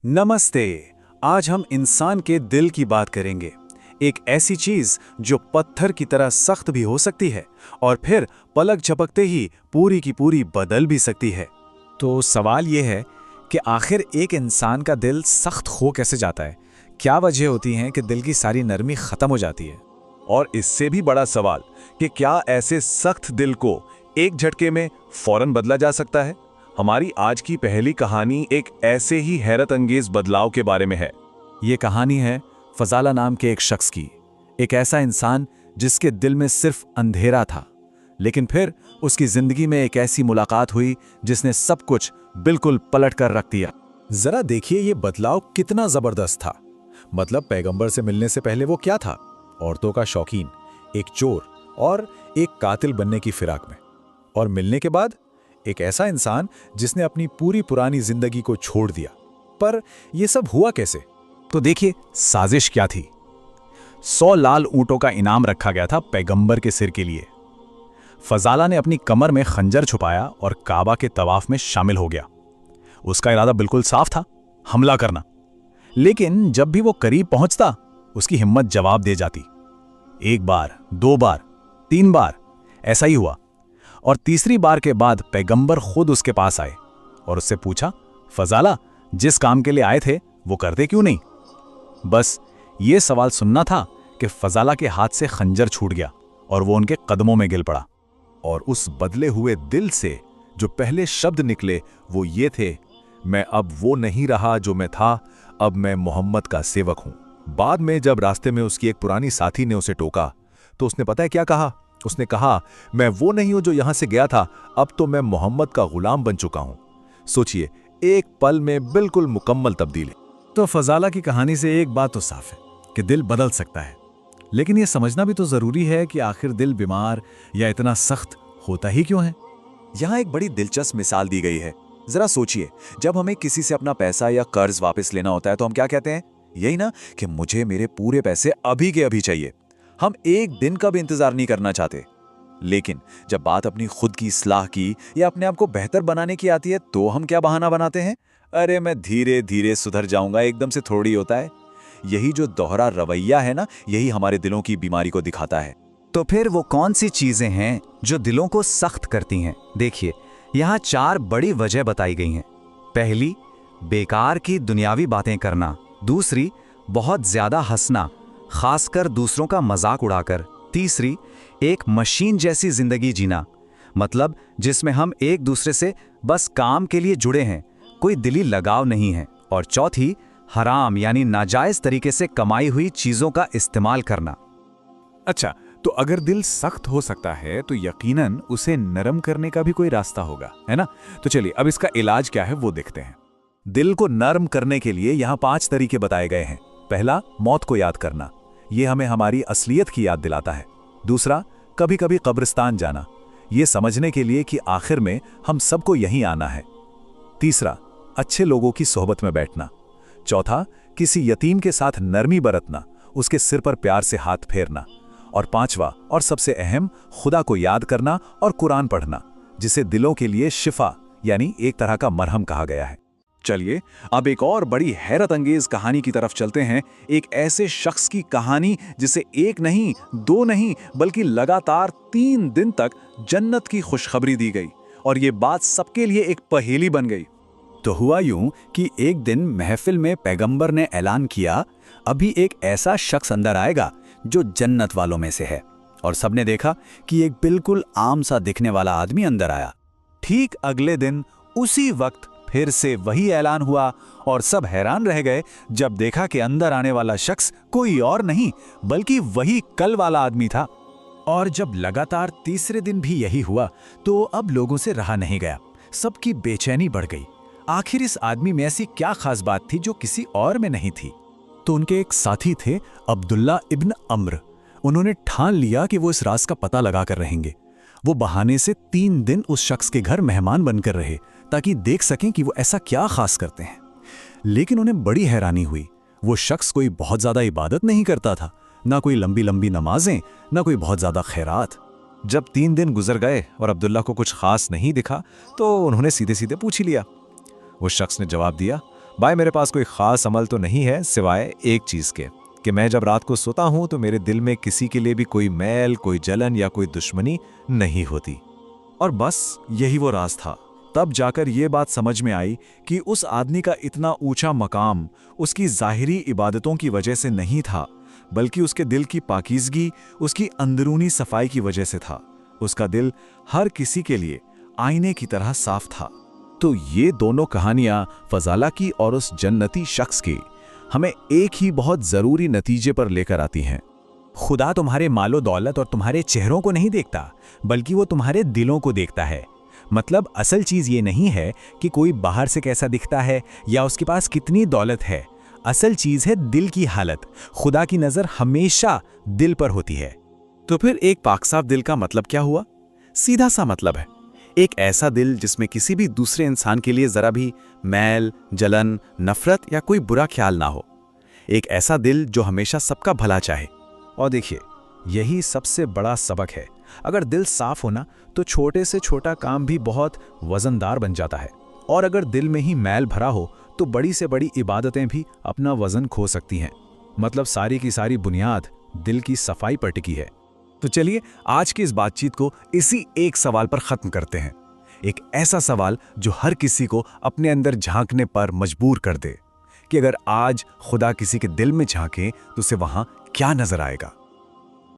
नमस्ते। आज हम इंसान के दिल की बात करेंगे। एक ऐसी चीज जो पत्थर की तरह सख्त भी हो सकती है और फिर पलक झपकते ही पूरी की पूरी बदल भी सकती है। तो सवाल ये है कि आखिर एक इंसान का दिल सख्त हो कैसे जाता है? क्या वजह होती है कि दिल की सारी नरमी खत्म हो जाती है? और इससे भी बड़ा सवाल कि क्या ऐसे सख्त दिल को एक झटके में फौरन बदला जा सकता है? हमारी आज की पहली कहानी एक ऐसे ही हैरत अंगेज बदलाव के बारे में है। ये कहानी है फजाला नाम के एक शख्स की। एक ऐसा इंसान जिसके दिल में सिर्फ अंधेरा था, लेकिन फिर उसकी जिंदगी में एक ऐसी मुलाकात हुई जिसने सब कुछ बिल्कुल पलट कर रख दिया। जरा देखिए ये बदलाव कितना जबरदस्त था। मतलब पैगंबर से मिलने से पहले वो क्या था? औरतों का शौकीन, एक चोर और एक कातिल बनने की फिराक में। और मिलने के बाद एक ऐसा इंसान जिसने अपनी पूरी पुरानी जिंदगी को छोड़ दिया। पर यह सब हुआ कैसे? तो देखिए साजिश क्या थी। 100 लाल ऊंटों का इनाम रखा गया था पैगंबर के सिर के लिए। फजाला ने अपनी कमर में खंजर छुपाया और काबा के तवाफ में शामिल हो गया। उसका इरादा बिल्कुल साफ था, हमला करना। लेकिन जब भी वो करीब पहुंचता, उसकी हिम्मत जवाब दे जाती। एक बार, 2 बार, 3 बार ऐसा ही हुआ। और तीसरी बार के बाद पैगंबर खुद उसके पास आए और उससे पूछा, फजाला, जिस काम के लिए आए थे वो करते क्यों नहीं? बस ये सवाल सुनना था कि फजाला के हाथ से खंजर छूट गया और वो उनके कदमों में गिर पड़ा। और उस बदले हुए दिल से जो पहले शब्द निकले वो ये थे, मैं अब वो नहीं रहा जो मैं था, अब मैं मोहम्मद का सेवक हूं। बाद में जब रास्ते में उसकी एक पुरानी साथी ने उसे टोका तो उसने पता है क्या कहा? उसने कहा, मैं वो नहीं हूं जो यहां से गया था, अब तो मैं मोहम्मद का गुलाम बन चुका हूं। सोचिए, एक पल में बिल्कुल मुकम्मल तब्दीली। तो फजाला की कहानी से एक बात तो साफ है कि दिल बदल सकता है, लेकिन यह समझना भी तो जरूरी है कि आखिर दिल बीमार या इतना सख्त होता ही क्यों है। यहाँ एक बड़ी दिलचस्प मिसाल दी गई है। जरा सोचिए, जब हमें किसी से अपना पैसा या कर्ज वापस लेना होता है तो हम क्या कहते हैं? यही ना कि मुझे मेरे पूरे पैसे अभी के अभी चाहिए। हम एक दिन का भी इंतजार नहीं करना चाहते। लेकिन जब बात अपनी खुद की इस्लाह की या अपने आप को बेहतर बनाने की आती है तो हम क्या बहाना बनाते हैं? अरे मैं धीरे धीरे सुधर जाऊंगा, एकदम से थोड़ी होता है। यही जो दोहरा रवैया है ना, यही हमारे दिलों की बीमारी को दिखाता है। तो फिर वो कौन सी चीजें हैं जो दिलों को सख्त करती हैं? देखिए, यहाँ 4 बड़ी वजह बताई गई हैं। पहली, बेकार की दुनियावी बातें करना। दूसरी, बहुत ज्यादा हंसना, खासकर दूसरों का मजाक उड़ाकर। तीसरी, एक मशीन जैसी जिंदगी जीना, मतलब जिसमें हम एक दूसरे से बस काम के लिए जुड़े हैं, कोई दिली लगाव नहीं है। और चौथी, हराम यानी नाजायज तरीके से कमाई हुई चीजों का इस्तेमाल करना। अच्छा, तो अगर दिल सख्त हो सकता है तो यकीनन उसे नरम करने का भी कोई रास्ता होगा, है ना? तो चलिए अब इसका इलाज क्या है वो देखते हैं। दिल को नर्म करने के लिए यहाँ 5 तरीके बताए गए हैं। पहला, मौत को याद करना। ये हमें हमारी असलियत की याद दिलाता है। दूसरा, कभी कभी कब्रिस्तान जाना, ये समझने के लिए कि आखिर में हम सबको यहीं आना है। तीसरा, अच्छे लोगों की सोहबत में बैठना। चौथा, किसी यतीम के साथ नरमी बरतना, उसके सिर पर प्यार से हाथ फेरना। और पांचवा और सबसे अहम, खुदा को याद करना और कुरान पढ़ना, जिसे दिलों के लिए शिफा यानी एक तरह का मरहम कहा गया है। चलिए अब एक और बड़ी हैरत अंगेज कहानी की तरफ चलते हैं। एक ऐसे शख्स की कहानी जिसे एक नहीं, 2 नहीं, बल्कि लगातार 3 दिन तक जन्नत की खुशखबरी दी गई और ये बात सबके लिए एक पहेली बन गई। तो हुआ यूं कि एक दिन महफिल में पैगंबर ने ऐलान किया, अभी एक ऐसा शख्स अंदर आएगा जो जन्नत वालों में से है। और सबने देखा कि एक बिल्कुल आम सा दिखने वाला आदमी अंदर आया। ठीक अगले दिन उसी वक्त फिर से वही ऐलान हुआ और सब हैरान रह गए जब देखा कि अंदर आने वाला शख्स कोई और नहीं बल्कि वही कल वाला आदमी था। और जब लगातार तीसरे दिन भी यही हुआ तो अब लोगों से रहा नहीं गया, सबकी बेचैनी बढ़ गई। आखिर इस आदमी में ऐसी क्या खास बात थी जो किसी और में नहीं थी? तो उनके एक साथी थे, अब्दुल्ला इब्न अम्र। उन्होंने ठान लिया कि वो इस राज का पता लगा कर रहेंगे। वो बहाने से 3 दिन उस शख्स के घर मेहमान बनकर रहे ताकि देख सकें कि वो ऐसा क्या खास करते हैं। लेकिन उन्हें बड़ी हैरानी हुई। वो शख्स कोई बहुत ज्यादा इबादत नहीं करता था, ना कोई लंबी लंबी नमाजें, ना कोई बहुत ज्यादा खैरात। जब 3 दिन गुजर गए और अब्दुल्ला को कुछ खास नहीं दिखा तो उन्होंने सीधे सीधे पूछ ही लिया। उस शख्स ने जवाब दिया, भाई मेरे पास कोई खास अमल तो नहीं है सिवाय एक चीज़ के कि मैं जब रात को सोता हूं तो मेरे दिल में किसी के लिए भी कोई मैल, कोई जलन या कोई दुश्मनी नहीं होती। और बस यही वो राज था। तब जाकर ये बात समझ में आई कि उस आदमी का इतना ऊंचा मकाम उसकी ज़ाहिरी इबादतों की वजह से नहीं था, बल्कि उसके दिल की पाकीज़गी, उसकी अंदरूनी सफाई की वजह से था। उसका दिल हर किसी के लिए आईने की तरह साफ था। तो ये दोनों कहानियां फजाला की और उस जन्नती शख्स की हमें एक ही बहुत ज़रूरी नतीजे पर लेकर आती हैं। खुदा तुम्हारे मालो दौलत और तुम्हारे चेहरों को नहीं देखता, बल्कि वो तुम्हारे दिलों को देखता है। मतलब असल चीज़ ये नहीं है कि कोई बाहर से कैसा दिखता है या उसके पास कितनी दौलत है। असल चीज़ है दिल की हालत। खुदा की नज़र हमेशा दिल पर होती है। तो फिर एक पाकसाफ दिल का मतलब क्या हुआ? सीधा सा मतलब है एक ऐसा दिल जिसमें किसी भी दूसरे इंसान के लिए जरा भी मैल, जलन, नफरत या कोई बुरा ख्याल ना हो। एक ऐसा दिल जो हमेशा सबका भला चाहे। और देखिए, यही सबसे बड़ा सबक है। अगर दिल साफ होना तो छोटे से छोटा काम भी बहुत वजनदार बन जाता है, और अगर दिल में ही मैल भरा हो तो बड़ी से बड़ी इबादतें भी अपना वजन खो सकती हैं। मतलब सारी की सारी बुनियाद दिल की सफाई पर टिकी है। तो चलिए आज की इस बातचीत को इसी एक सवाल पर खत्म करते हैं। एक ऐसा सवाल जो हर किसी को अपने अंदर झांकने पर मजबूर कर दे कि अगर आज खुदा किसी के दिल में झांके तो उसे वहां क्या नजर आएगा।